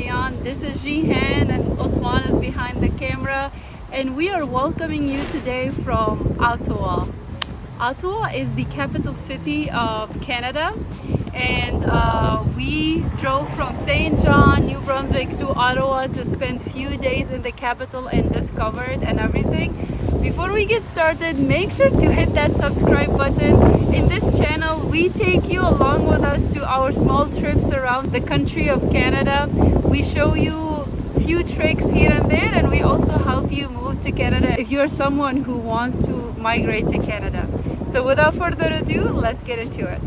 beyond. This is Jihen and Usman is behind the camera, and we are welcoming you today from Ottawa. Ottawa is the capital city of Canada, and we drove from St. John, New Brunswick to Ottawa to spend few days in the capital and discover it and everything. Before we get started, make sure to hit that subscribe button. In this channel, we take you along with us to our small trips around the country of Canada. We show you few tricks here and there, and we also help you move to Canada if you're someone who wants to migrate to Canada. So without further ado, let's get into it.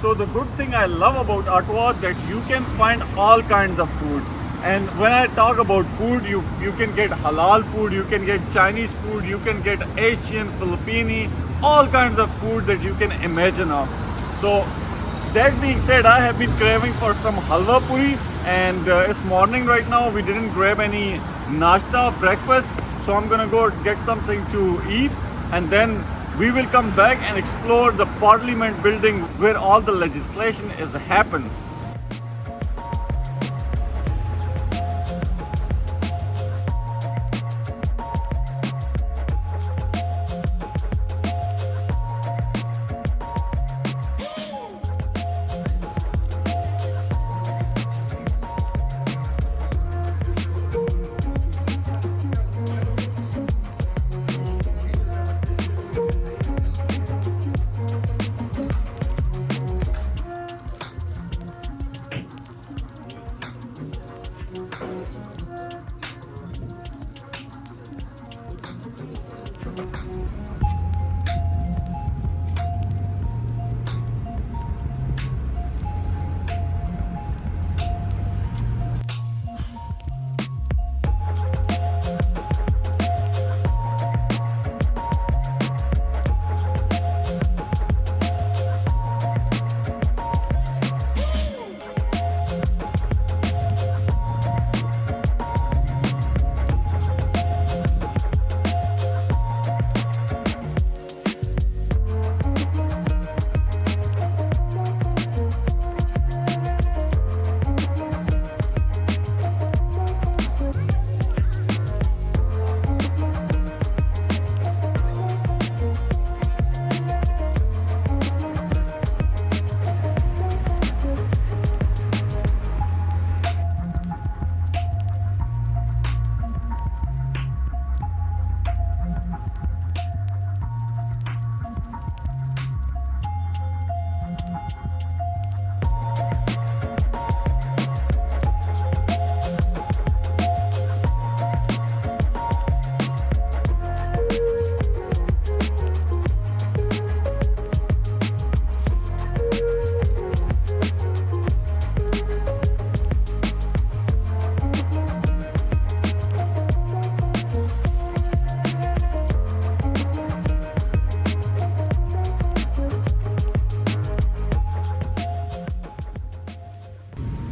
So the good thing I love about Ottawa that you can find all kinds of food. And when I talk about food, you can get halal food, you can get Chinese food, you can get Asian, Filipino, all kinds of food that you can imagine of. So that being said, I have been craving for some halwa puri, and it's morning right now. We didn't grab any nashta, breakfast, so I'm gonna go get something to eat, and then we will come back and explore the Parliament building where all the legislation is happening.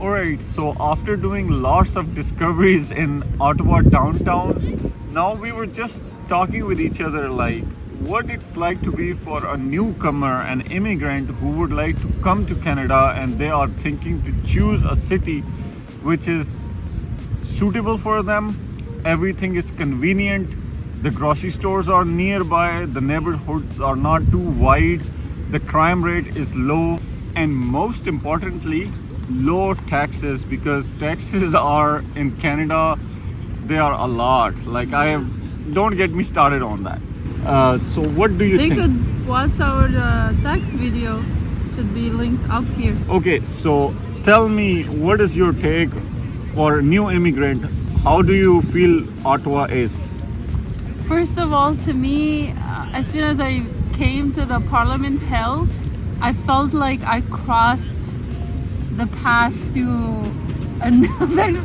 Alright, so after doing lots of discoveries in Ottawa downtown, now we were just talking with each other like what it's like to be for a newcomer, an immigrant who would like to come to Canada and they are thinking to choose a city which is suitable for them. Everything is convenient. The grocery stores are nearby. The neighborhoods are not too wide. The crime rate is low. And most importantly, low taxes, because taxes are in Canada, they are a lot. Like don't get me started on that. So what do you They think? could watch our tax video. Should be linked up here. Okay, so tell me, what is your take for a new immigrant? How do you feel Ottawa is? First of all, to me, as soon as I came to the Parliament Hill, I felt like I crossed the path to another.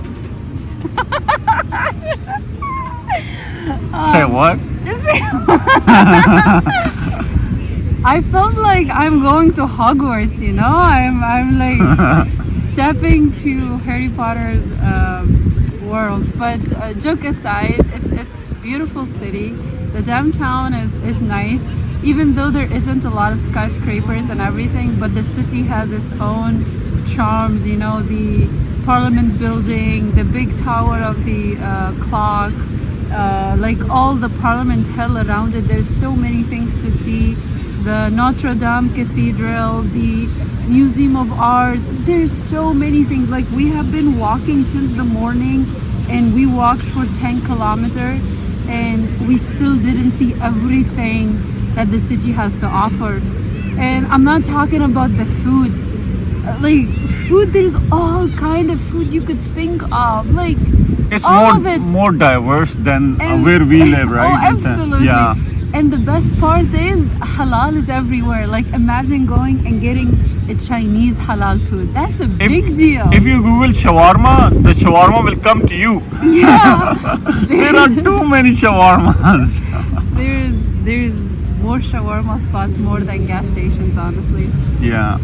Say what? I felt like I'm going to Hogwarts, you know? I'm like stepping to Harry Potter's world. But joke aside, it's beautiful city. The downtown is nice, even though there isn't a lot of skyscrapers and everything, but the city has its own charms, you know, the Parliament building, the big tower of the clock, like all the Parliament Hill around it. There's so many things to see. The Notre Dame Cathedral, the Museum of Art. There's so many things. Like, we have been walking since the morning and we walked for 10 kilometers and we still didn't see everything that the city has to offer. And I'm not talking about the food. Like, food, there's all kind of food you could think of. Like, It's all of it. more diverse than And- where we live, right? Oh, It's absolutely. yeah. And the best part is halal is everywhere. Like, imagine going and getting a Chinese halal food. That's a big deal. If you Google shawarma, the shawarma will come to you. Yeah. There are too many shawarmas. there's more shawarma spots more than gas stations, honestly. Yeah.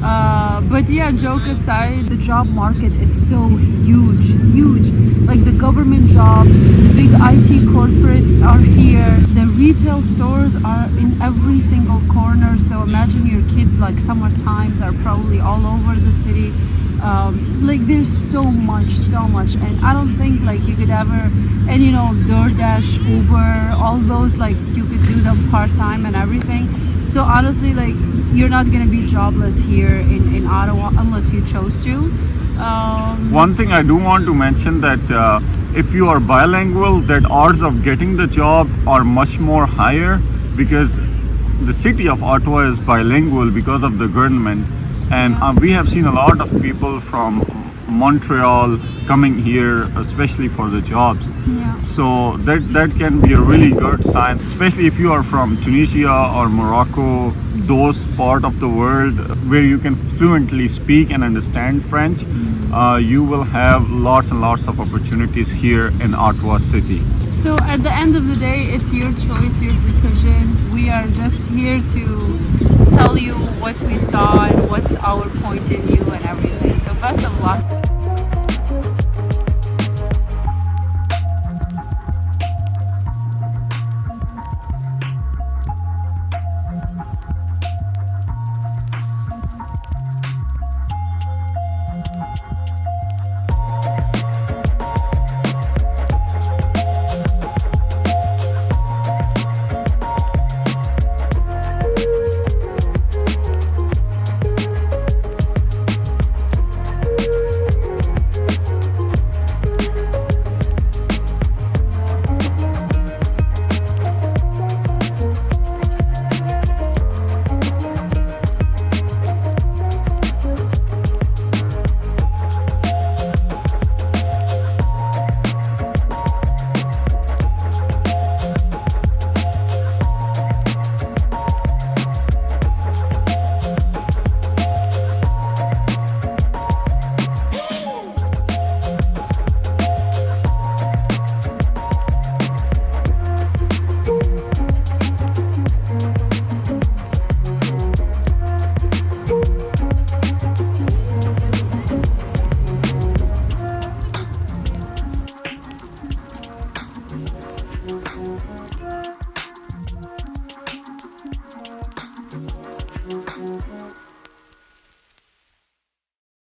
But yeah, joke aside, the job market is so huge. Like, the government job, the big IT corporates are here. The retail stores are in every single corner. So imagine your kids, like, summer times are probably all over the city. Like, there's so much, and I don't think like you could ever, and you know, DoorDash, Uber, all those, like, you could do them part-time and everything. So honestly, like, you're not gonna be jobless here in Ottawa unless you chose to. One thing I do want to mention that if you are bilingual, that odds of getting the job are much more higher, because the city of Ottawa is bilingual because of the government. And we have seen a lot of people from Montreal coming here, especially for the jobs. Yeah. So that can be a really good sign, especially if you are from Tunisia or Morocco, those part of the world where you can fluently speak and understand French. You will have lots and lots of opportunities here in Ottawa City. So at the end of the day, it's your choice, your decisions. We are just here to tell you what we saw and what's our point in view and everything. So best of luck.